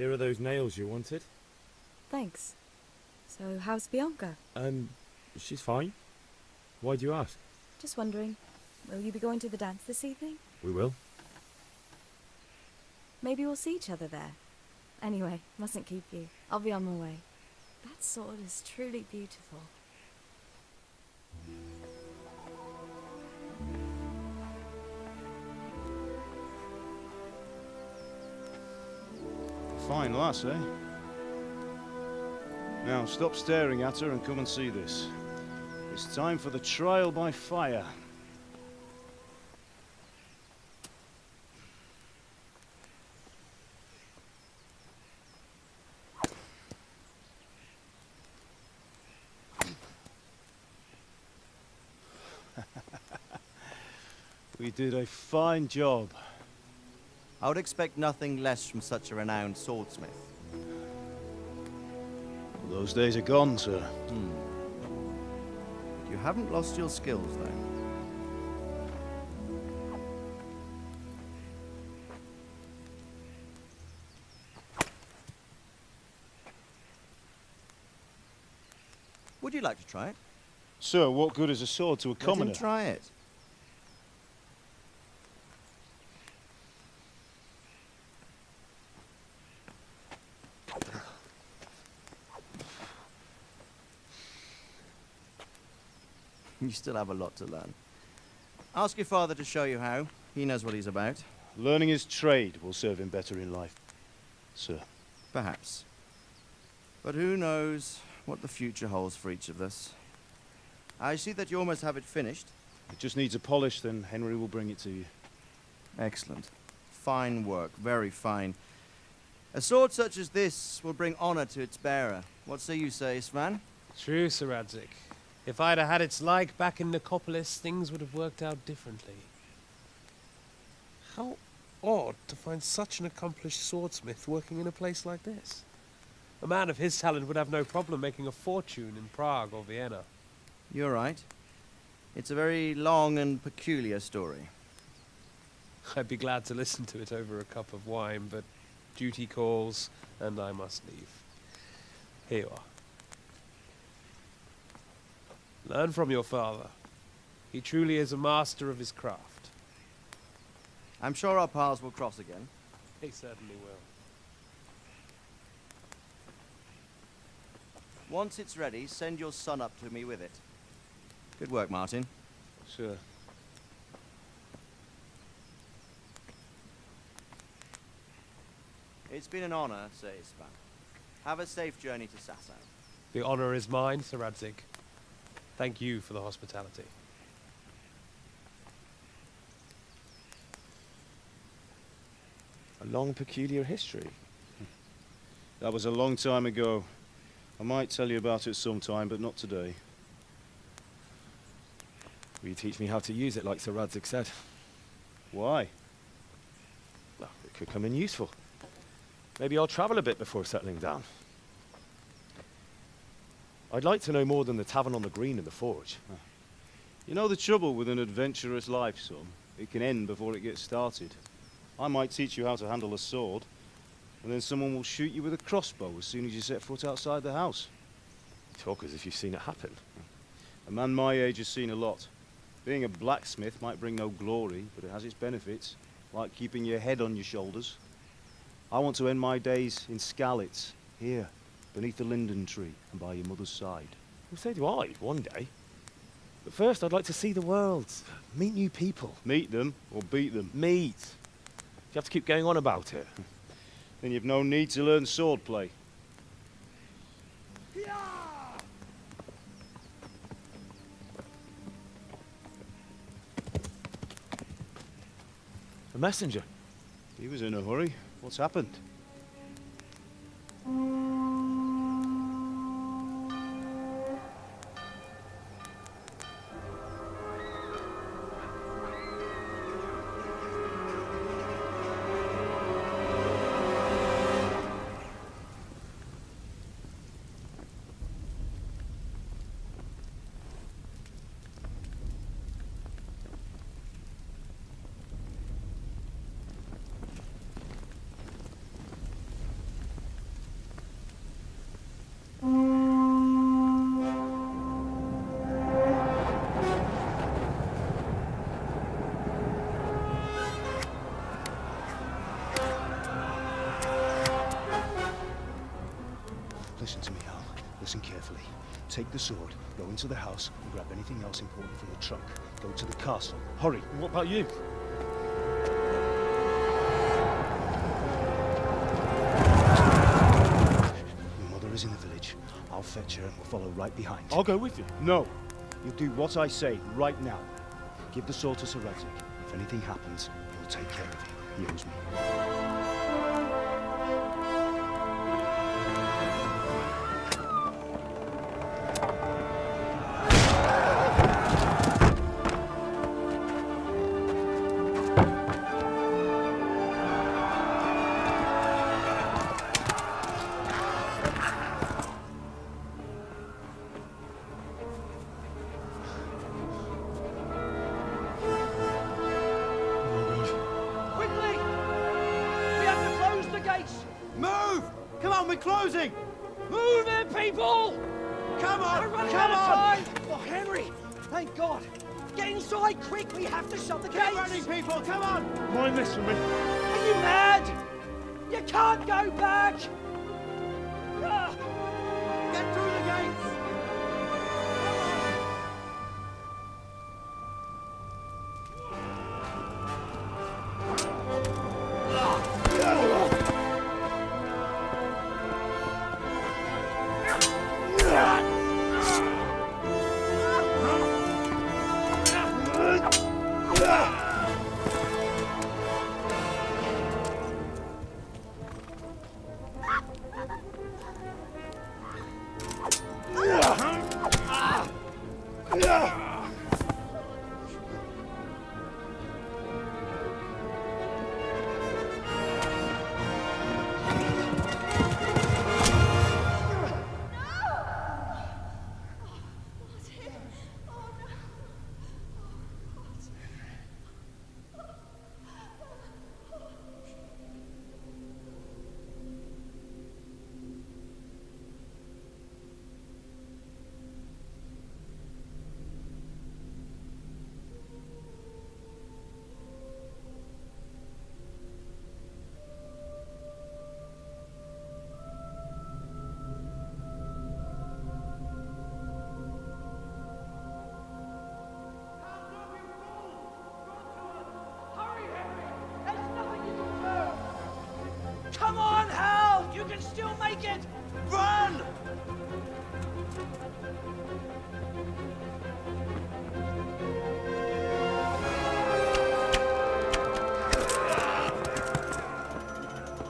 Here are those nails you wanted. Thanks. So, how's Bianca? She's fine. Why do you ask? Just wondering, will you be going to the dance this evening? We will. Maybe we'll see each other there. Anyway, mustn't keep you. I'll be on my way. That sword is truly beautiful. Fine lass, eh? Now, stop staring at her and come and see this. It's time for the trial by fire. We did a fine job. I would expect nothing less from such a renowned swordsmith. Those days are gone, sir. You haven't lost your skills, though. Would you like to try it? Sir, what good is a sword to a commoner? Let him try it. You still have a lot to learn. Ask your father to show you how. He knows what he's about. Learning his trade will serve him better in life, sir. Perhaps. But who knows what the future holds for each of us. I see that you almost have it finished. It just needs a polish, then Henry will bring it to you. Excellent. Fine work, very fine. A sword such as this will bring honor to its bearer. What say you, Svan? True, Sir Radzig. If I'd have had its like back in Nicopolis, things would have worked out differently. How odd to find such an accomplished swordsmith working in a place like this. A man of his talent would have no problem making a fortune in Prague or Vienna. You're right. It's a very long and peculiar story. I'd be glad to listen to it over a cup of wine, but duty calls, and I must leave. Here you are. Learn from your father. He truly is a master of his craft. I'm sure our paths will cross again. He certainly will. Once it's ready, send your son up to me with it. Good work, Martin. Sir. It's been an honor, Sir Ispan. Have a safe journey to Sasau. The honor is mine, Sir Radzig. Thank you for the hospitality. A long, peculiar history. That was a long time ago. I might tell you about it sometime, but not today. Will you teach me how to use it like Sir Radzig said? Why? Well, it could come in useful. Maybe I'll travel a bit before settling down. I'd like to know more than the tavern on the green and the forge. You know the trouble with an adventurous life, son? It can end before it gets started. I might teach you how to handle a sword, and then someone will shoot you with a crossbow as soon as you set foot outside the house. You talk as if you've seen it happen. A man my age has seen a lot. Being a blacksmith might bring no glory, but it has its benefits, like keeping your head on your shoulders. I want to end my days in Skalitz, here, beneath the linden tree and by your mother's side. Well, so do I, one day. But first, I'd like to see the world, meet new people. Meet them or beat them. Meet. You have to keep going on about it. Then you've no need to learn swordplay. A messenger. He was in a hurry. What's happened? take the sword, go into the house, and grab anything else important from the trunk. Go to the castle. Hurry! What about you? Your mother is in the village. I'll fetch her and we'll follow right behind. I'll go with you. No! You do what I say right now. Give the sword to Sir Isaac. If anything happens, he'll take care of you. He owes me. Quickly! We have to close the gates! Move! Come on, we're closing! Move it, people! Come on! We're running Come out of on! time! Oh, Henry! Thank God! Get inside, quick! We have to shut the Keep gates! running, people! Come on! Mind this for me. Are you mad? You can't go back! Ah, Get through the gates! hurry, Henry! There's nothing you can do! Come on, Hal! You can still make it! Run!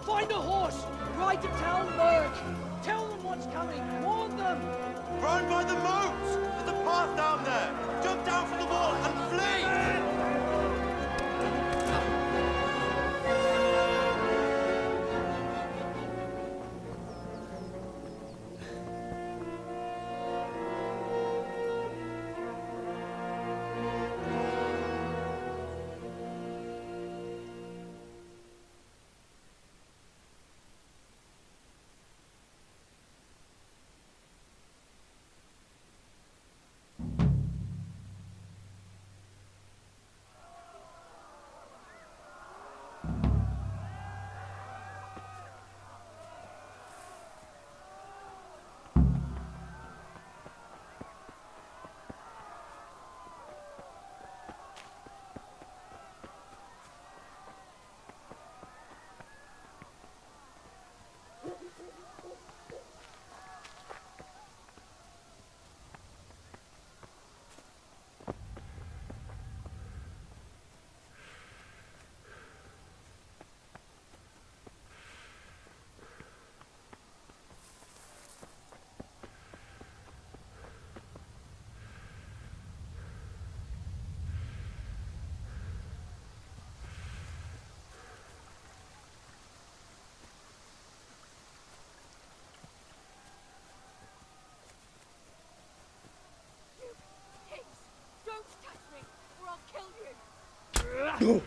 Find a horse! Ride to town, Merc! Tell them what's coming! Warn them! Run by the moat! There's a path down there! Jump down from the wall and flee! Don't touch me, or I'll kill you!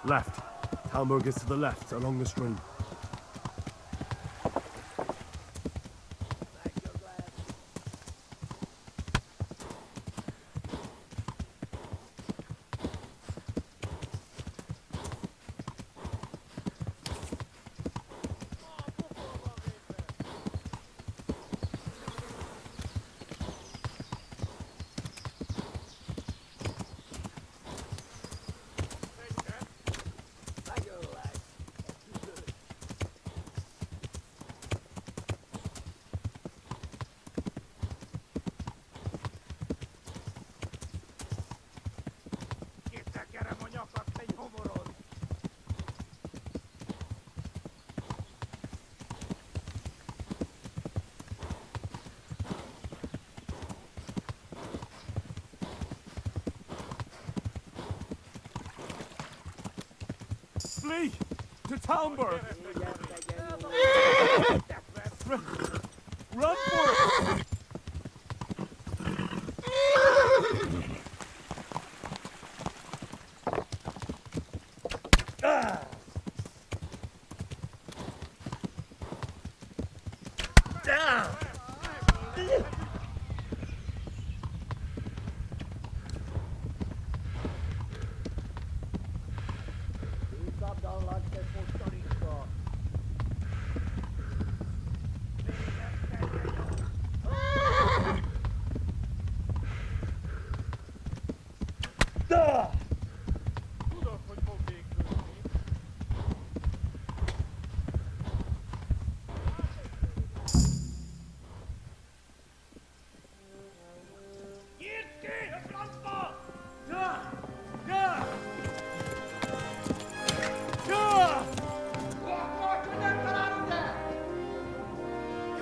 Left. Talmberg is to the left, along the stream. Flee! To Talmberg! Run for it!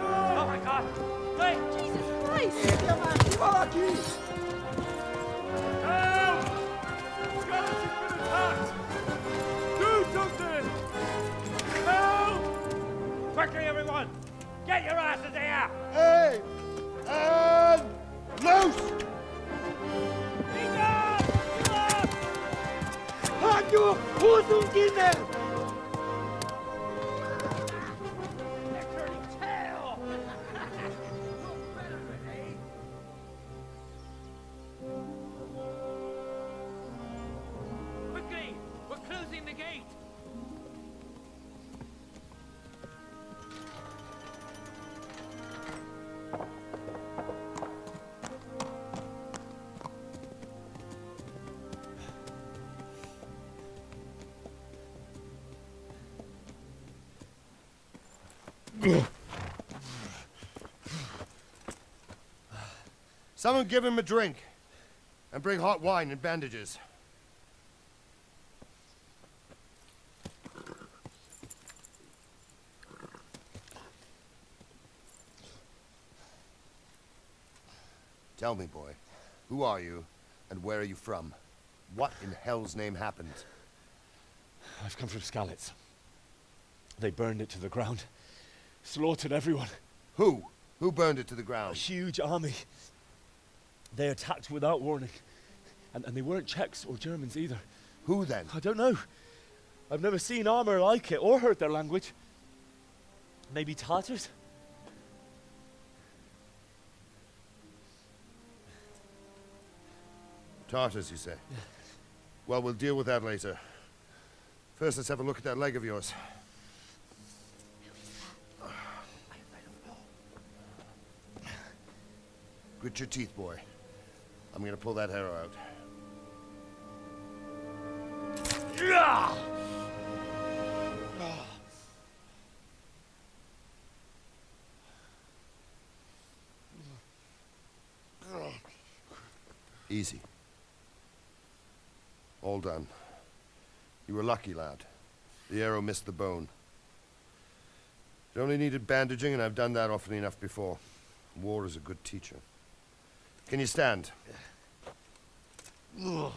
Oh my God! Hey! Jesus Christ! Help! Skeleton's been attacked! Do something! Help! Quickly, everyone! Get your asses here! Hey! And loose! They're turning tail! Quickly! We're closing the gate! Someone give him a drink. And bring hot wine and bandages. Tell me, boy, who are you, and where are you from? What in hell's name happened? I've come from Skalitz. They burned it to the ground. Slaughtered everyone. Who? Who burned it to the A ground? huge army. They attacked without warning. And they weren't Czechs or Germans either. Who then? I don't know. I've never seen armor like it or heard their language. Maybe Tatars? Tartars, you say? Well, we'll deal with that later. First, let's have a look at that leg of yours. Grit your teeth, boy. I'm gonna pull that arrow out. Easy. All done. You were lucky, lad. The arrow missed the bone. It only needed bandaging, and I've done that often enough before. War is a good teacher. Can you stand? There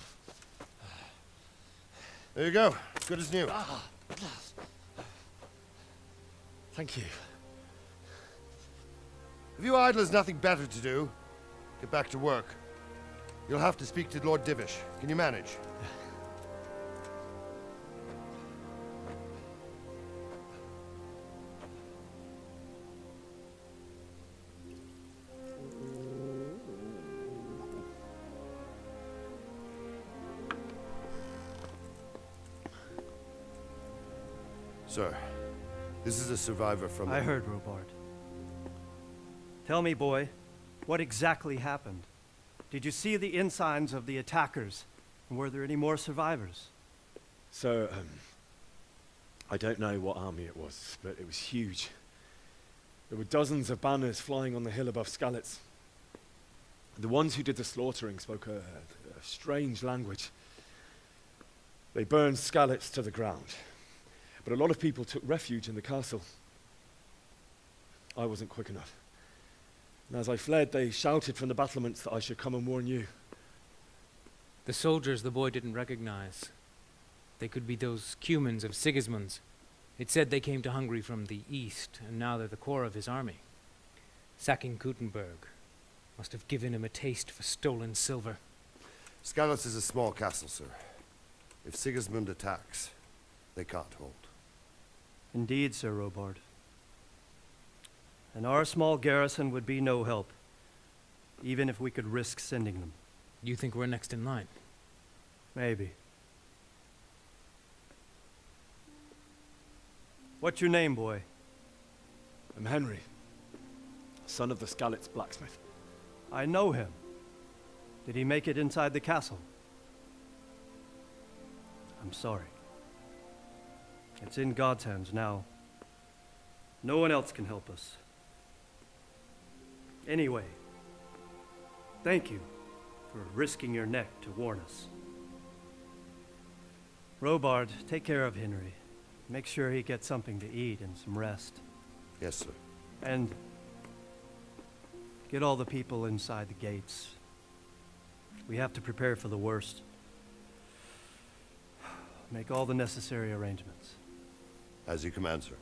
you go. Good as new. Thank you. If you idlers nothing better to do, get back to work. You'll have to speak to Lord Divish. Can you manage? Sir, this is a survivor from... I heard, Robard. Tell me, boy, what exactly happened? Did you see the ensigns of the attackers? And were there any more survivors? So, I don't know what army it was, but it was huge. There were dozens of banners flying on the hill above Skalitz. The ones who did the slaughtering spoke a strange language. They burned Skalitz to the ground. But a lot of people took refuge in the castle. I wasn't quick enough. And as I fled, they shouted from the battlements that I should come and warn you. The soldiers the boy didn't recognize. They could be those Cumans of Sigismund's. It said they came to Hungary from the east, and now they're the core of his army. Sacking Gutenberg must have given him a taste for stolen silver. Skalitz is a small castle, sir. If Sigismund attacks, they can't hold. Indeed, Sir Robard. And our small garrison would be no help, even if we could risk sending them. You think we're next in line? Maybe. What's your name, boy? I'm Henry, son of the Skalitz blacksmith. I know him. Did he make it inside the castle? I'm sorry. It's in God's hands now. No one else can help us. Anyway, thank you for risking your neck to warn us. Robard, take care of Henry. Make sure he gets something to eat and some rest. Yes, sir. And get all the people inside the gates. We have to prepare for the worst. Make all the necessary arrangements. As you command, sir.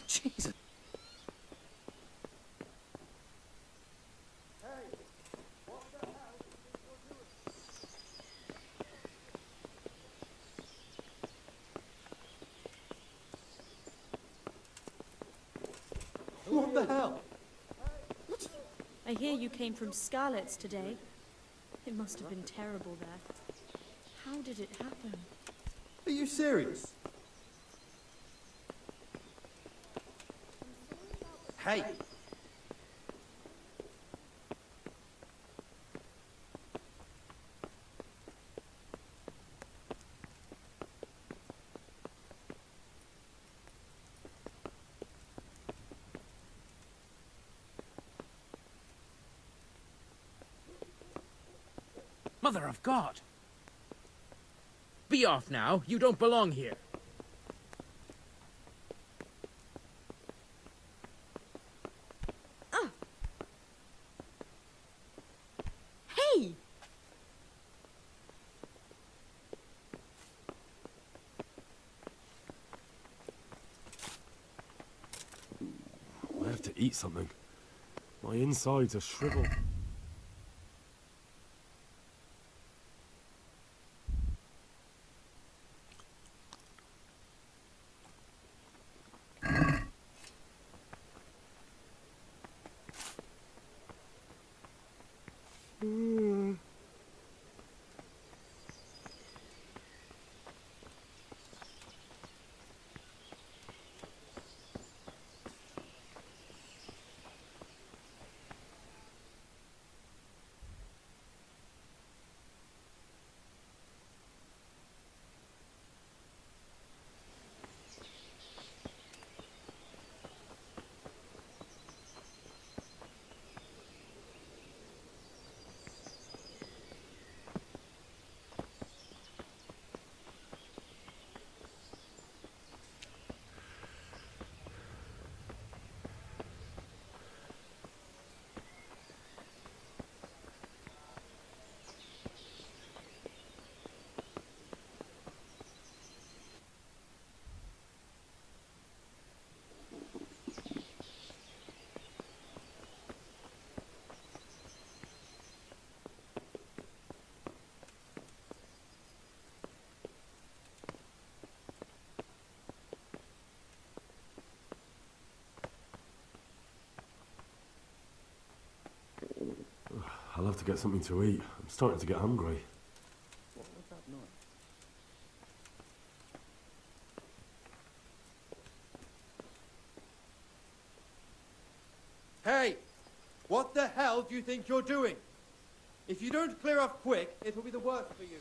Jesus. What the hell? I hear you came from Skalitz today. It must have been terrible there. How did it happen? Are you serious? Hey! Mother of God! Be off now. You don't belong here. Hey! I have to eat something. My insides are shriveled. I'll have to get something to eat. I'm starting to get hungry. What was that noise? Hey! What the hell do you think you're doing? If you don't clear off quick, it'll be the worse for you.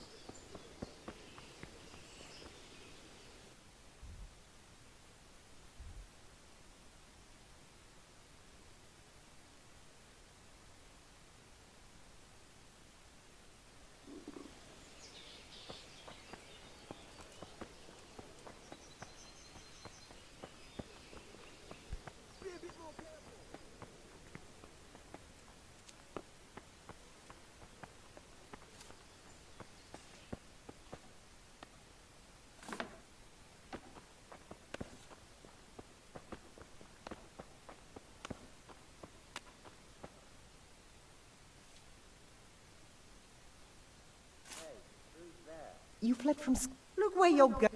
You fled from Look where you're going.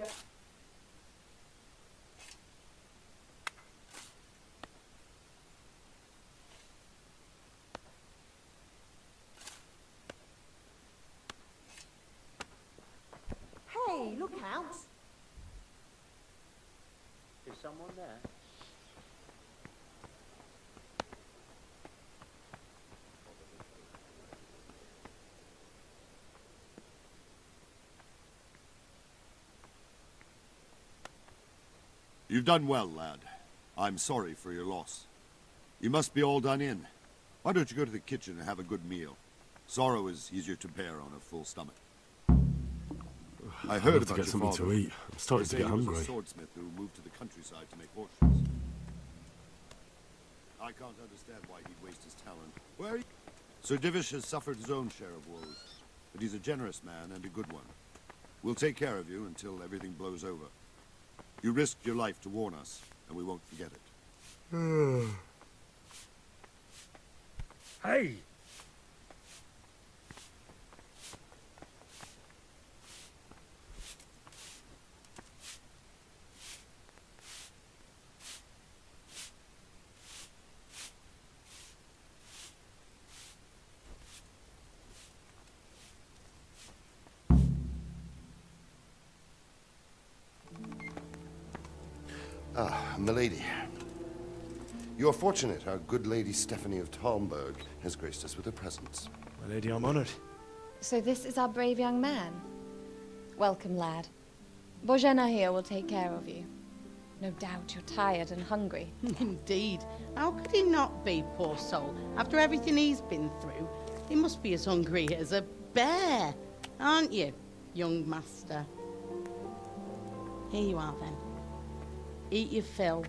Hey, look out. Is someone there? You've done well, lad. I'm sorry for your loss. You must be all done in. Why don't you go to the kitchen and have a good meal? Sorrow is easier to bear on a full stomach. I heard I'll have to about get your something father. to eat. I'm starting to They get say he was hungry. a swordsmith who moved to the countryside to make horseshoes. I can't understand why he'd waste his talent. Where are you? Sir Divish has suffered his own share of woes, but he's a generous man and a good one. We'll take care of you until everything blows over. You risked your life to warn us, and we won't forget it. Hey! Ah, milady. You are fortunate our good lady Stephanie of Talmberg has graced us with her presence. My lady, I'm honored. So this is our brave young man. Welcome, lad. Bojana here will take care of you. No doubt you're tired and hungry. Indeed. How could he not be, poor soul? After everything he's been through, he must be as hungry as a bear, aren't you, young master? Here you are, then. Eat your fill.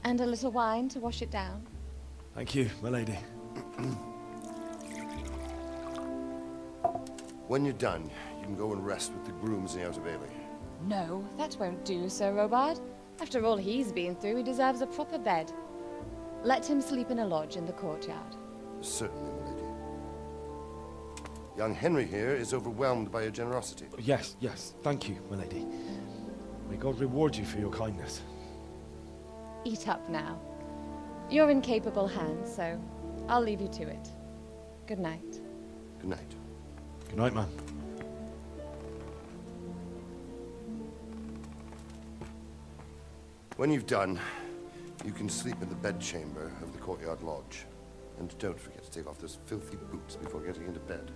And a little wine to wash it down. Thank you, my lady. When you're done, you can go and rest with the grooms in the Outer Bailey. No, that won't do, Sir Robard. After all he's been through, he deserves a proper bed. Let him sleep in a lodge in the courtyard. Certainly, my lady. Young Henry here is overwhelmed by your generosity. Yes, yes, thank you, my lady. May God reward you for your kindness. Eat up now. You're in capable hands, so I'll leave you to it. Good night. Good night. Good night, man. When you've done, you can sleep in the bedchamber of the courtyard lodge. And don't forget to take off those filthy boots before getting into bed.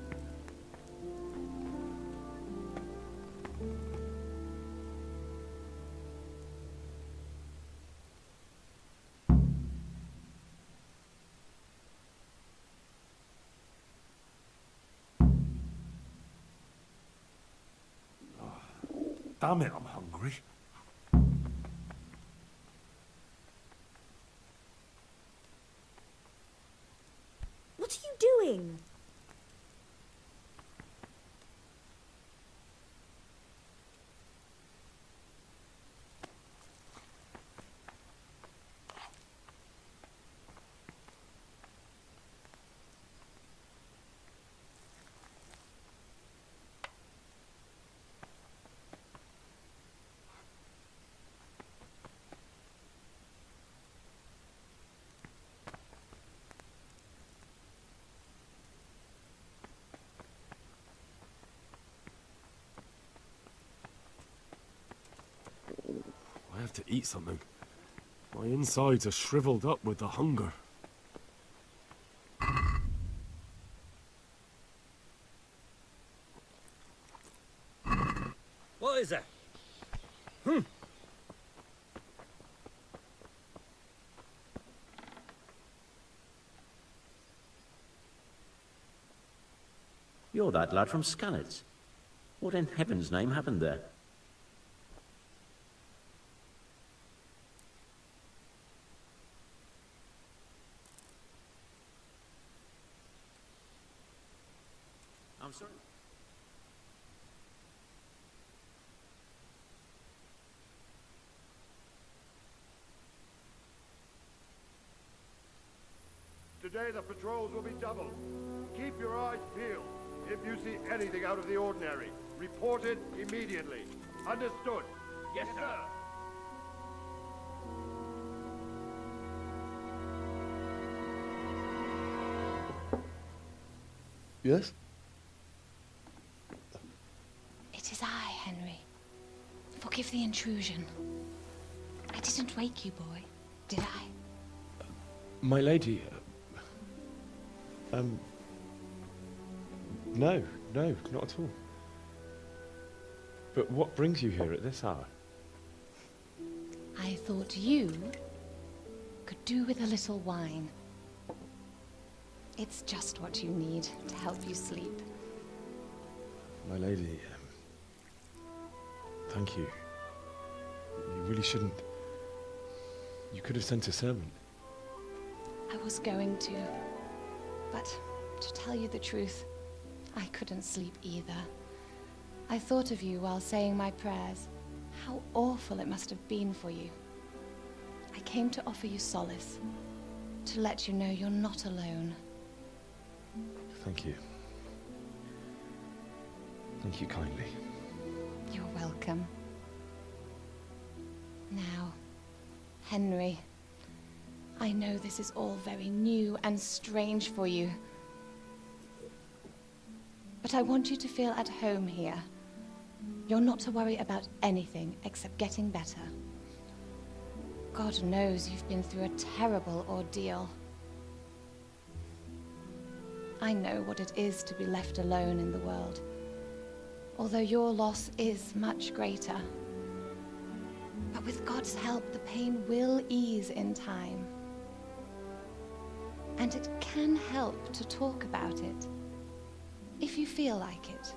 Damn it, I'm hungry. What are you doing? have to eat something. My insides are shriveled up with the hunger. What is that? You're that lad from Skalitz. What in heaven's name happened there? I'm sorry. Today the patrols will be doubled. Keep your eyes peeled. If you see anything out of the ordinary, report it immediately. Understood? Yes, sir. Yes? It is I, Henry. Forgive the intrusion. I didn't wake you, boy, did I? My lady, no, not at all. But what brings you here at this hour? I thought you could do with a little wine. It's just what you need to help you sleep. My lady, thank you. You really shouldn't. You could have sent a servant. I was going to, but to tell you the truth, I couldn't sleep either. I thought of you while saying my prayers. How awful it must have been for you. I came to offer you solace, to let you know you're not alone. Thank you. Thank you kindly. You're welcome. Now, Henry, I know this is all very new and strange for you. But I want you to feel at home here. You're not to worry about anything except getting better. God knows you've been through a terrible ordeal. I know what it is to be left alone in the world, although your loss is much greater. But with God's help, the pain will ease in time. And it can help to talk about it, if you feel like it.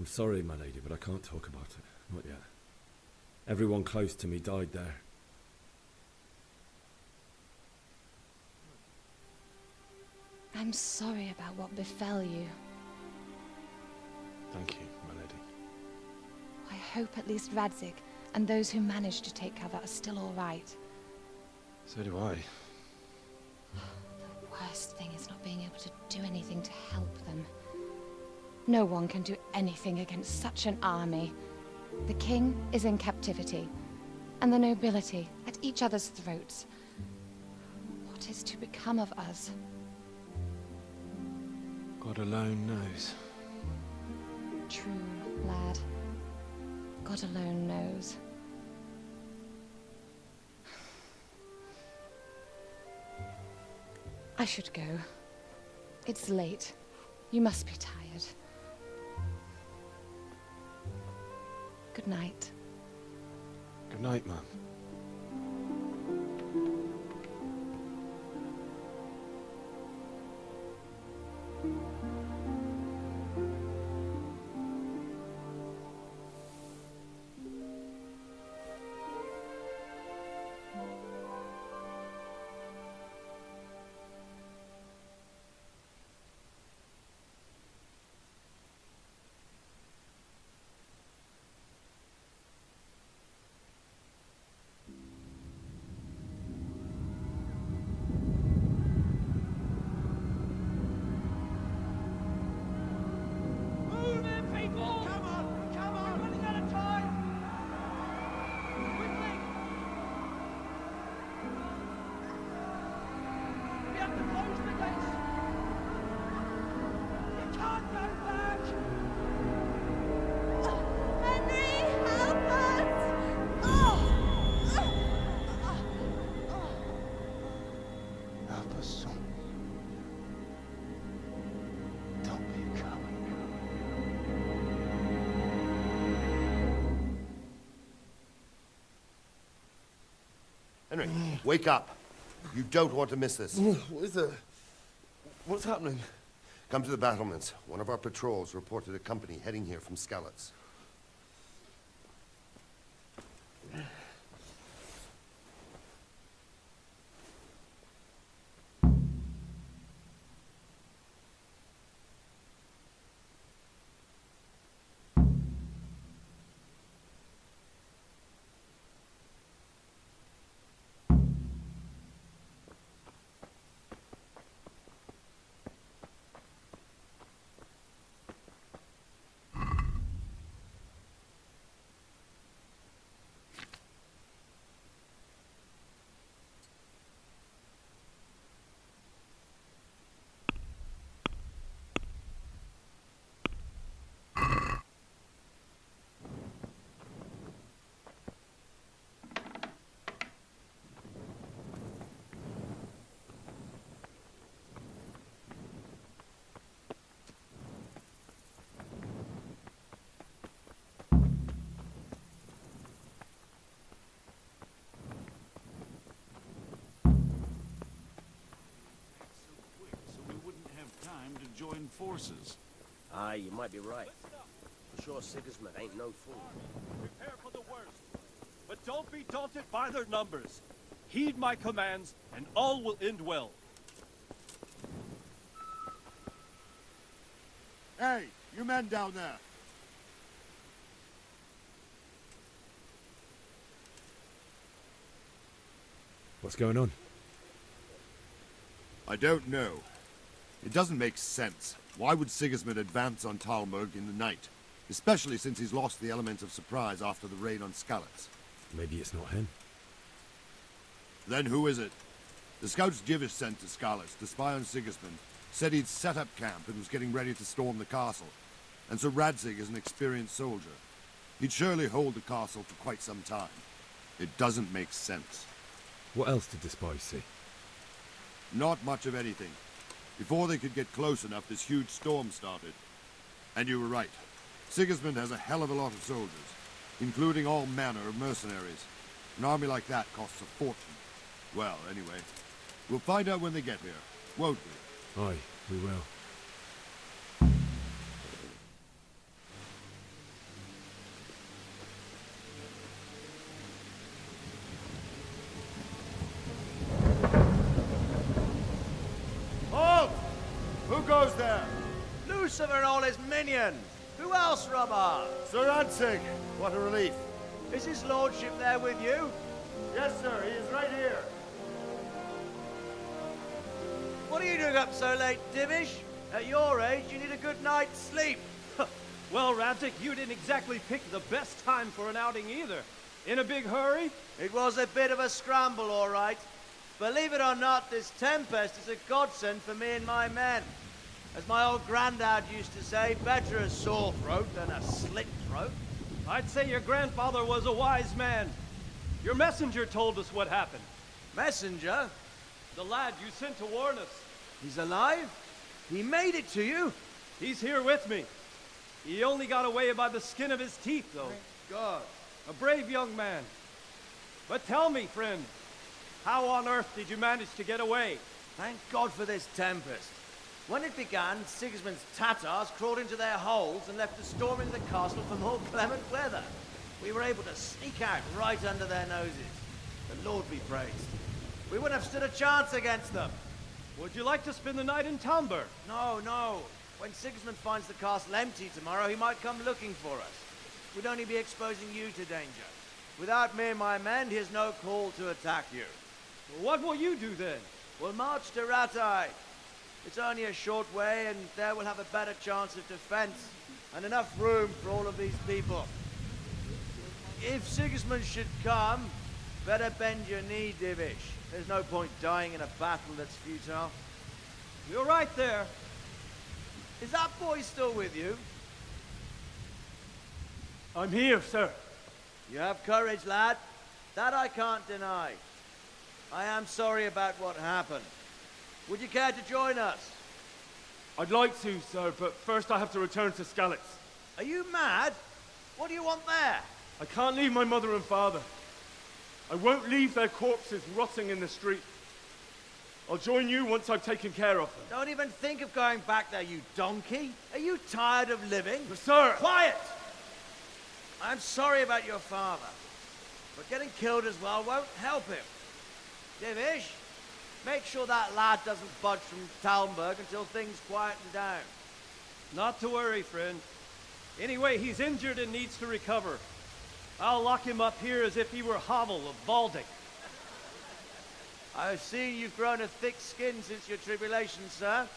I'm sorry, my lady, but I can't talk about it. Not yet. Everyone close to me died there. I'm sorry about what befell you. Thank you, my lady. I hope at least Radzik and those who managed to take cover are still all right. So do I. The worst thing is not being able to do anything to help them. No one can do anything against such an army. The king is in captivity, and the nobility at each other's throats. What is to become of us? God alone knows. True, lad. God alone knows. I should go. It's late. You must be tired. Good night. Good night, Mum. Henry, wake up. You don't want to miss this. What is it? What's happening? Come to the battlements. One of our patrols reported a company heading here from Skalitz. Join forces. Aye, you might be right. I'm sure Sigismund ain't no fool. Prepare for the worst. But don't be daunted by their numbers. Heed my commands, and all will end well. Hey, you men down there. What's going on? I don't know. It doesn't make sense. Why would Sigismund advance on Talmberg in the night? Especially since he's lost the element of surprise after the raid on Skalitz. Maybe it's not him. Then who is it? The scouts Divish sent to Skalitz to spy on Sigismund said he'd set up camp and was getting ready to storm the castle. And so Radzig is an experienced soldier. He'd surely hold the castle for quite some time. It doesn't make sense. What else did the spies see? Not much of anything. Before they could get close enough, this huge storm started. And you were right. Sigismund has a hell of a lot of soldiers, including all manner of mercenaries. An army like that costs a fortune. Well, anyway, we'll find out when they get here, won't we? Aye, we will. Who goes there? Lucifer and all his minions. Who else, Robber? Sir Radzig. What a relief. Is his lordship there with you? Yes, sir. He is right here. What are you doing up so late, Divish? At your age, you need a good night's sleep. Well, Radzig, you didn't exactly pick the best time for an outing either. In a big hurry? It was a bit of a scramble, all right. Believe it or not, this tempest is a godsend for me and my men. As my old granddad used to say, better a sore throat than a slit throat. I'd say your grandfather was a wise man. Your messenger told us what happened. Messenger? The lad you sent to warn us. He's alive? He made it to you? He's here with me. He only got away by the skin of his teeth, though. Thank God. A brave young man. But tell me, friend, how on earth did you manage to get away? Thank God for this tempest. When it began, Sigismund's Tatars crawled into their holes and left us storming the castle for more clement weather. We were able to sneak out right under their noses. The Lord be praised. We wouldn't have stood a chance against them. Would you like to spend the night in Talmberg? No, no. When Sigismund finds the castle empty tomorrow, he might come looking for us. We'd only be exposing you to danger. Without me and my men, he has no call to attack you. What will you do then? We'll march to Ratai. It's only a short way, and there we'll have a better chance of defense, and enough room for all of these people. If Sigismund should come, better bend your knee, Divish. There's no point dying in a battle that's futile. You're right there. Is that boy still with you? I'm here, sir. You have courage, lad. That I can't deny. I am sorry about what happened. Would you care to join us? I'd like to, sir, but first I have to return to Skalitz. Are you mad? What do you want there? I can't leave my mother and father. I won't leave their corpses rotting in the street. I'll join you once I've taken care of them. Don't even think of going back there, you donkey. Are you tired of living? But sir! Quiet! I'm sorry about your father, but getting killed as well won't help him. Divish, make sure that lad doesn't budge from Talmberg until things quieten down. Not to worry, friend. Anyway, he's injured and needs to recover. I'll lock him up here as if he were Havel of Baldic. I've seen you've grown a thick skin since your tribulation, sir.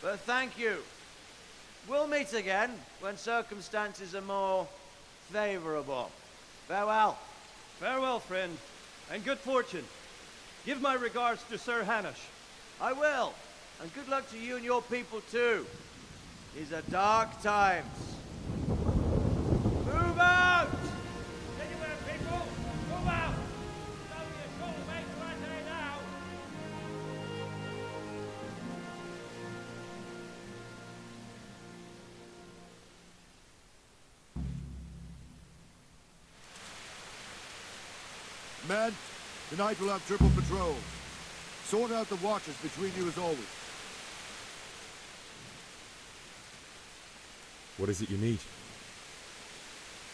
But thank you. We'll meet again when circumstances are more favorable. Farewell. Farewell, friend, and good fortune. Give my regards to Sir Hanush. I will. And good luck to you and your people, too. These are dark times. Move out! Anywhere, people! Move out! It's only a short way to Rattay now! Men, tonight we'll have triple patrol. Sort out the watches between you as always. What is it you need?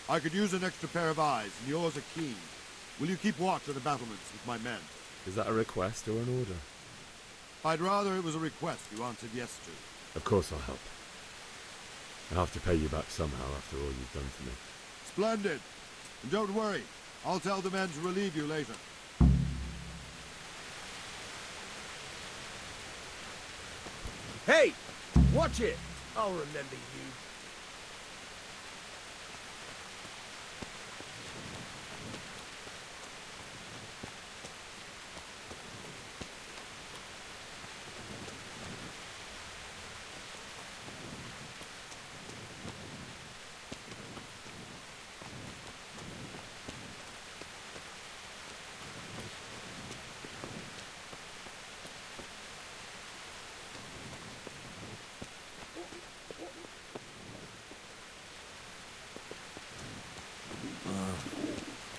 I could use an extra pair of eyes, and yours are keen. Will you keep watch on the battlements with my men? Is that a request or an order? I'd rather it was a request you answered yes to. Of course I'll help. I'll have to pay you back somehow after all you've done for me. Splendid. And don't worry, I'll tell the men to relieve you later. Hey! Watch it! I'll remember you.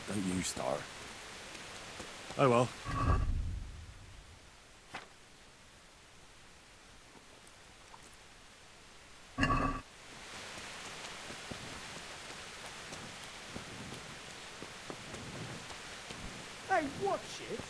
Don't you start. Oh well. Hey, watch it!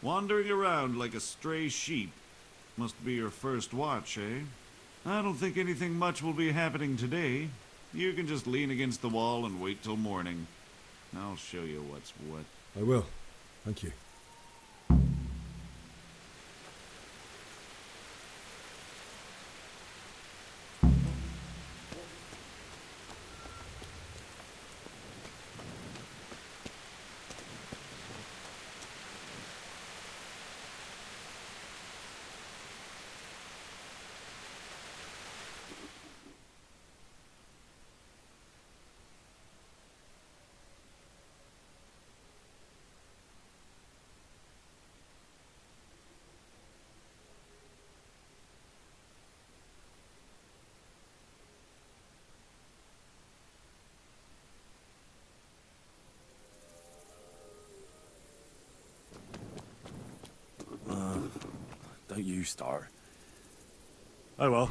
Wandering around like a stray sheep. Must be your first watch, eh? I don't think anything much will be happening today. You can just lean against the wall and wait till morning. I'll show you what's what. I will. Thank you. Don't you start. Oh well.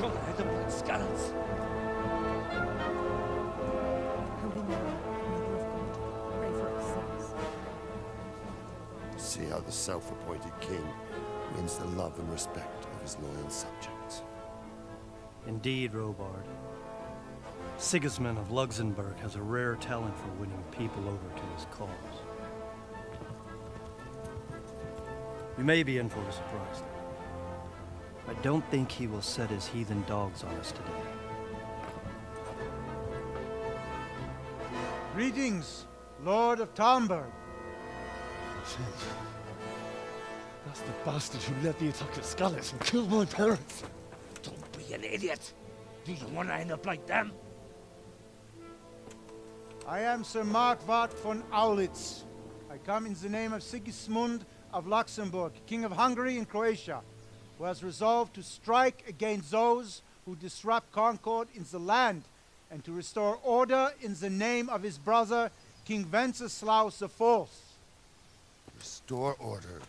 Come, edible scallops. Holy Mary, Mother of God, pray for us sinners. See how the self-appointed king wins the love and respect of his loyal subjects. Indeed, Robard. Sigismund of Luxembourg has a rare talent for winning people over to his cause. You may be in for a surprise. I don't think he will set his heathen dogs on us today. Greetings, Lord of Talmberg. That's the bastard who led the attack at Skalitz and killed my parents. Don't be an idiot. Do you want to end up like them? I am Sir Markwart von Aulitz. I come in the name of Sigismund of Luxembourg, King of Hungary and Croatia, who has resolved to strike against those who disrupt concord in the land and to restore order in the name of his brother, King Wenceslaus IV. Restore order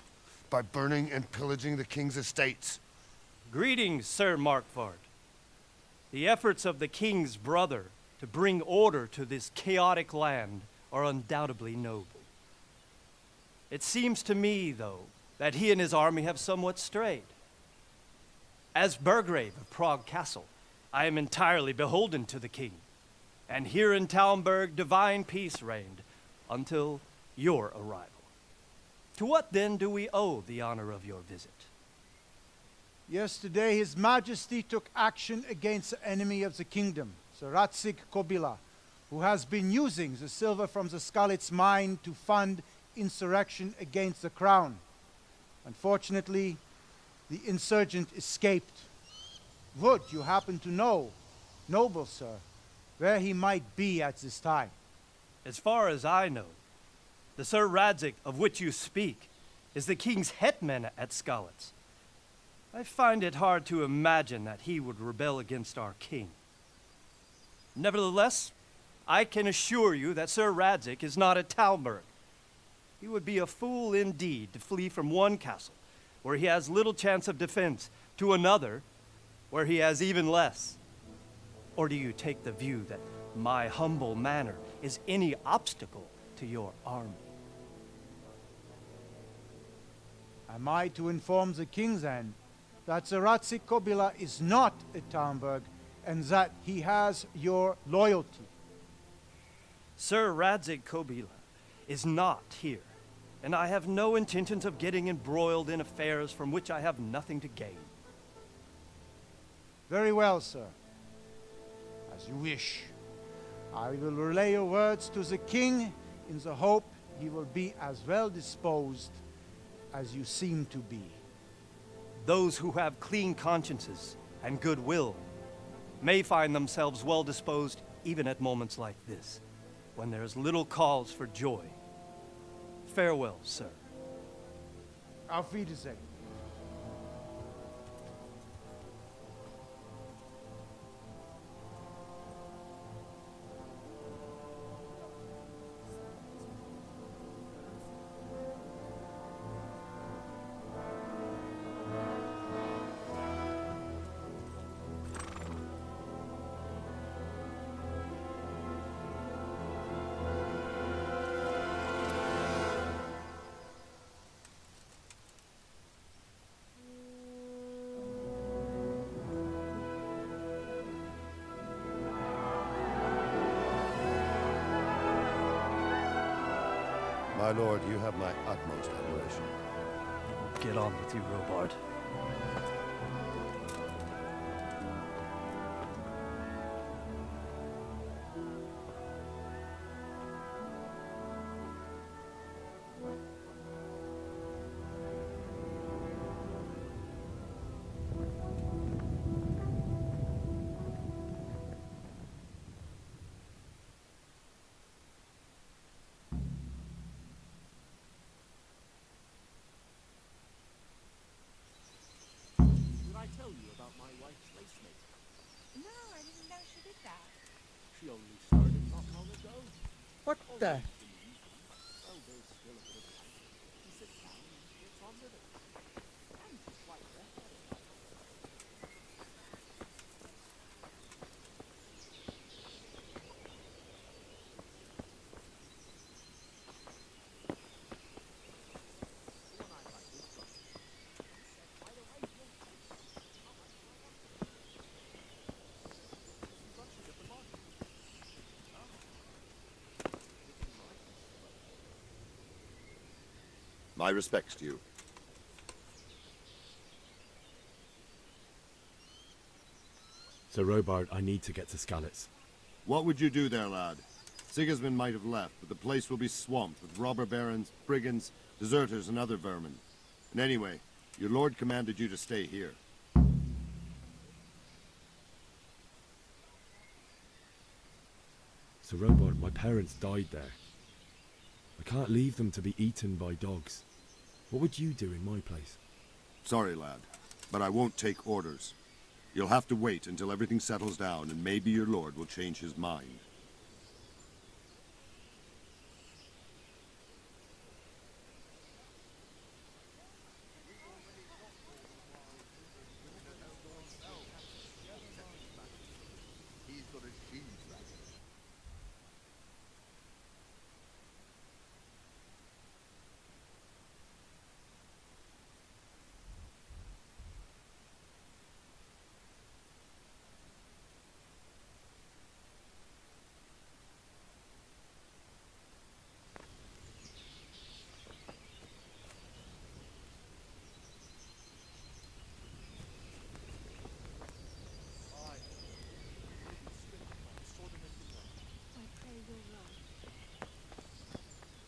by burning and pillaging the king's estates. Greetings, Sir Markwart. The efforts of the king's brother to bring order to this chaotic land are undoubtedly noble. It seems to me, though, that he and his army have somewhat strayed. As Burgrave of Prague Castle, I am entirely beholden to the king, and here in Talmberg divine peace reigned until your arrival. To what then do we owe the honor of your visit? Yesterday, His Majesty took action against the enemy of the kingdom, Sir Radzig Kobyla, who has been using the silver from the Skalitz mine to fund insurrection against the crown. Unfortunately, the insurgent escaped. Would you happen to know, noble sir, where he might be at this time? As far as I know, the Sir Radzig of which you speak is the king's hetman at Skalitz. I find it hard to imagine that he would rebel against our king. Nevertheless, I can assure you that Sir Radzig is not at Talmberg. He would be a fool indeed to flee from one castle, where he has little chance of defense, to another, where he has even less. Or do you take the view that my humble manner is any obstacle to your army? Am I to inform the king then that Sir Radzig Kobyla is not at Talmberg and that he has your loyalty? Sir Radzig Kobyla is not here, and I have no intentions of getting embroiled in affairs from which I have nothing to gain. Very well, sir. As you wish. I will relay your words to the king in the hope he will be as well disposed as you seem to be. Those who have clean consciences and goodwill may find themselves well disposed even at moments like this, when there is little cause for joy. Farewell, sir. Auf Wiedersehen. My lord, you have my utmost admiration. Get on with you, Robard. Did I tell you about my wife's lace making? No, I didn't know she did that. She only started not long ago. What the? Oh, there's still a bit of time. You sit down and get on with it. And she's quite ahead of us. My respects to you. Sir Robard, I need to get to Skalitz. What would you do there, lad? Sigismund might have left, but the place will be swamped with robber barons, brigands, deserters, and other vermin. And anyway, your lord commanded you to stay here. Sir Robard, my parents died there. I can't leave them to be eaten by dogs. What would you do in my place? Sorry, lad, but I won't take orders. You'll have to wait until everything settles down, and maybe your lord will change his mind.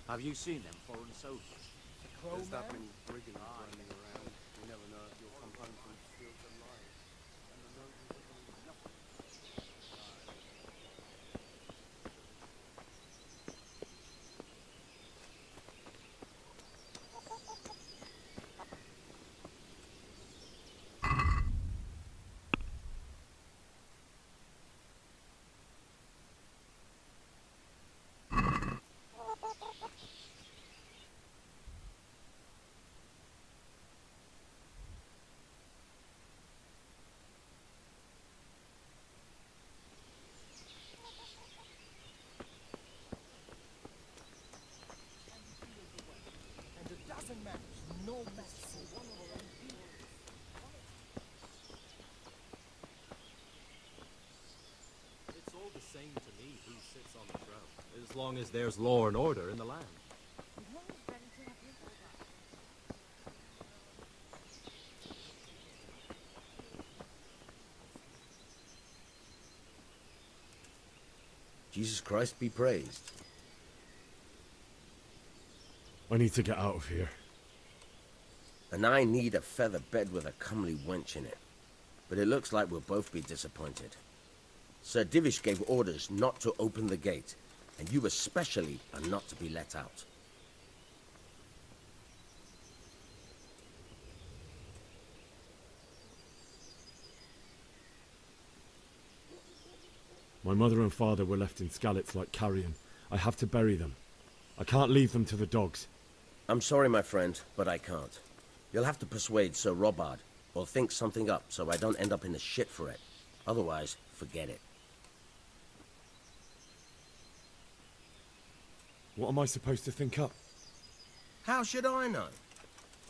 Have you seen them foreign soldiers? There's that many brigands running around. You never know if you'll come home from the fields alive. And the nobles are doing nothing. It's all the same to me who sits on the throne, as long as there's law and order in the land. Jesus Christ be praised. I need to get out of here. And I need a feather bed with a comely wench in it. But it looks like we'll both be disappointed. Sir Divish gave orders not to open the gate, and you especially are not to be let out. My mother and father were left in Skalitz like carrion. I have to bury them. I can't leave them to the dogs. I'm sorry, my friend, but I can't. You'll have to persuade Sir Robard, or think something up so I don't end up in the shit for it. Otherwise, forget it. What am I supposed to think up? How should I know?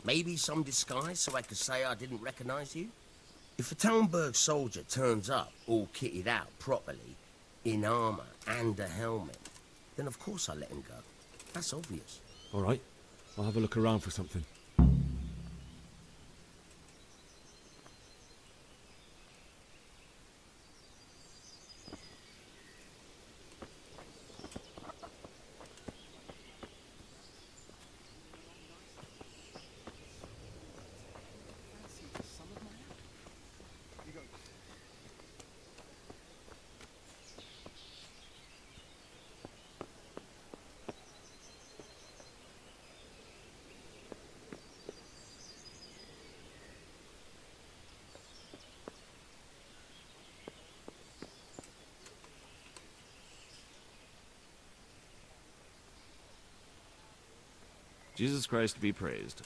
Maybe some disguise so I could say I didn't recognize you? If a Talmberg soldier turns up, all kitted out properly, in armor and a helmet, then of course I let him go. That's obvious. All right, I'll have a look around for something. Jesus Christ be praised.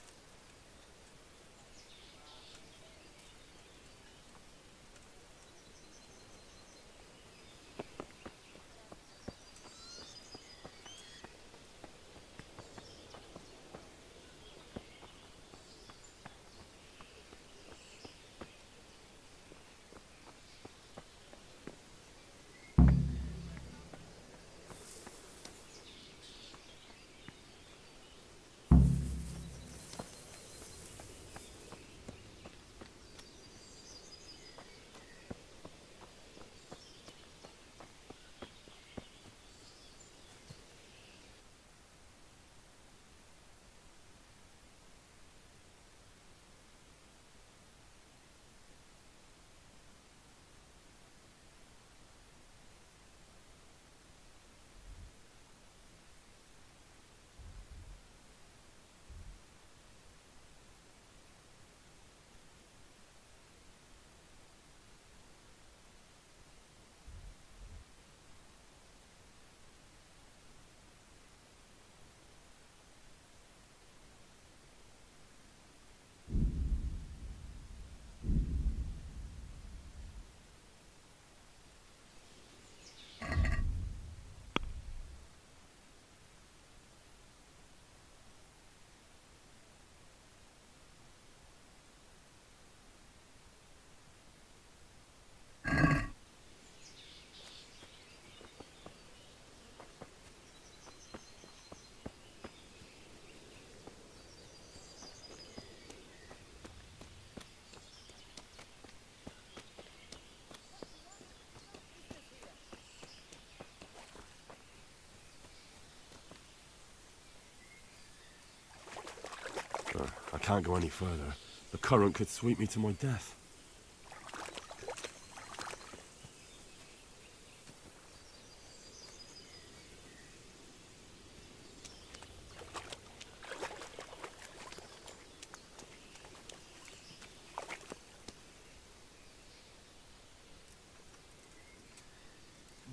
can't go any further. The current could sweep me to my death.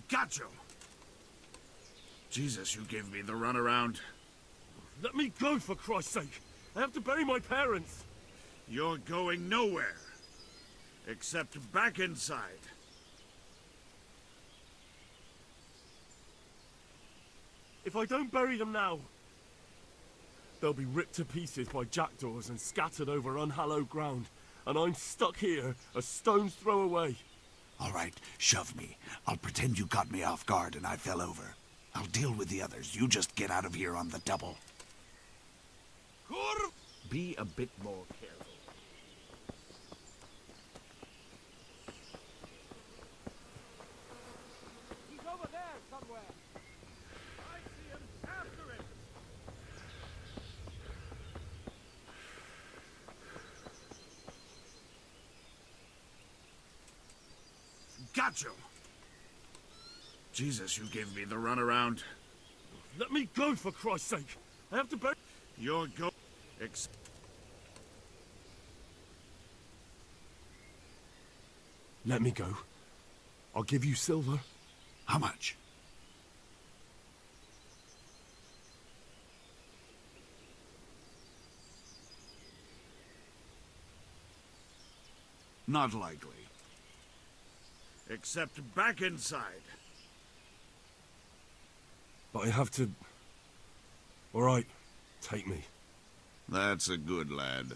Got you! Jesus, you gave me the runaround. Let me go, for Christ's sake! I have to bury my parents! You're going nowhere. Except back inside. If I don't bury them now, they'll be ripped to pieces by jackdaws and scattered over unhallowed ground, and I'm stuck here, a stone's throw away. All right, shove me. I'll pretend you caught me off guard and I fell over. I'll deal with the others. You just get out of here on the double. Be a bit more careful. He's over there somewhere. I see him. After him. Got you! Jesus, you gave me the runaround. Let me go, for Christ's sake! I have to bury... You're go... Let me go. I'll give you silver. How much? Not likely. Except back inside. But I have to... All right, take me. That's a good lad.